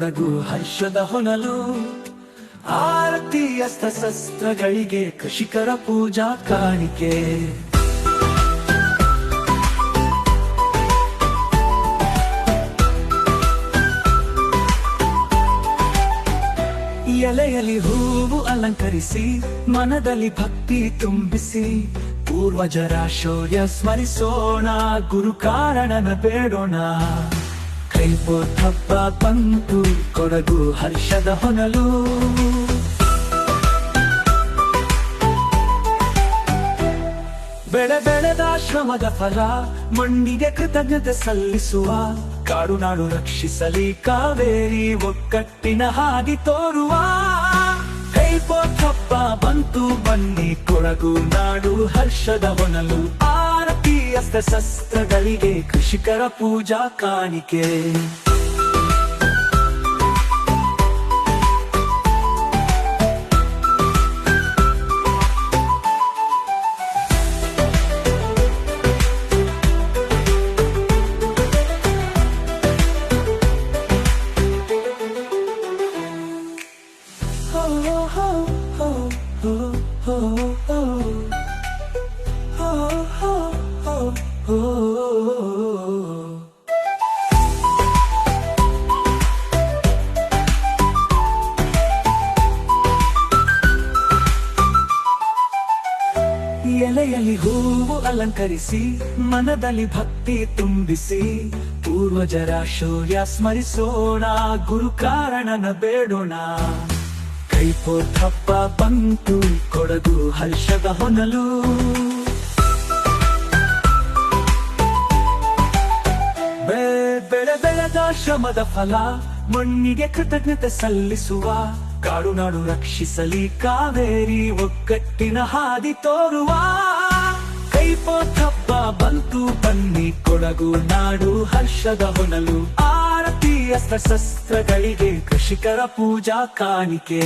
ಕೊಡಗು ಹರ್ಷದ ಹೊನಲು. ಆರತಿ ಅಸ್ತ್ರ ಶಸ್ತ್ರಗಳಿಗೆ ಕೃಷಿಕರ ಪೂಜಾ ಕಾಣಿಕೆ. ಎಲೆಯಲ್ಲಿ ಹೂವು ಅಲಂಕರಿಸಿ ಮನದಲ್ಲಿ ಭಕ್ತಿ ತುಂಬಿಸಿ, ಪೂರ್ವಜರ ಶೌರ್ಯ ಸ್ಮರಿಸೋಣ, ಗುರು ಕಾರಣನ ಬೇಡೋಣ. ಕೈಪೋತ್ ಹಬ್ಬ ಬಂತು, ಕೊಡಗು ಹರ್ಷದ ಹೊನಲು. ಬೆಳೆದ ಶ್ರಮದ ಫಲ ಮಣ್ಣಿಗೆ ಕೃತಜ್ಞತೆ ಸಲ್ಲಿಸುವ, ಕಾಡು ನಾಡು ರಕ್ಷಿಸಲಿ ಕಾವೇರಿ ಒಕ್ಕಟ್ಟಿನ ಹಾದಿ ತೋರುವ. ಕೈಪೋತ್ ಹಬ್ಬ ಬಂತು ಬನ್ನಿ, ಕೊಡಗು ನಾಡು ಹರ್ಷದ ಹೊನಲು. ಆರತಿ ಅಸ್ತ್ರ ಶಸ್ತ್ರಗಳಿಗೆ ಕೃಷಿಕರ ಪೂಜಾ ಕಾಣಿಕೆ. ಎಲೆಯಲ್ಲಿ ಹೂವು ಅಲಂಕರಿಸಿ ಮನದಲ್ಲಿ ಭಕ್ತಿ ತುಂಬಿಸಿ, ಪೂರ್ವಜರ ಶೌರ್ಯ ಸ್ಮರಿಸೋಣ, ಗುರು ಕಾರಣನ ಬೇಡೋಣ. ಕೈಪೋತ್ ಹಬ್ಬ ಬಂತು, ಕೊಡಗು ಹರ್ಷದ ಹೊನಲು. ಬೆಳೆದ ಶ್ರಮದ ಫಲ ಮಣ್ಣಿಗೆ ಕೃತಜ್ಞತೆ ಸಲ್ಲಿಸುವ, ಕಾಡು ನಾಡು ರಕ್ಷಿಸಲಿ ಕಾವೇರಿ ಒಕ್ಕಟ್ಟಿನ ಹಾದಿ ತೋರುವ. ಕೈಪೋತ್ ಹಬ್ಬ ಬಂತು ಬನ್ನಿ, ಕೊಡಗು ನಾಡು ಹರ್ಷದ ಹೊನಲು. ಆರತಿ ಅಸ್ತ್ರ ಶಸ್ತ್ರಗಳಿಗೆ ಕೃಷಿಕರ ಪೂಜಾ ಕಾಣಿಕೆ.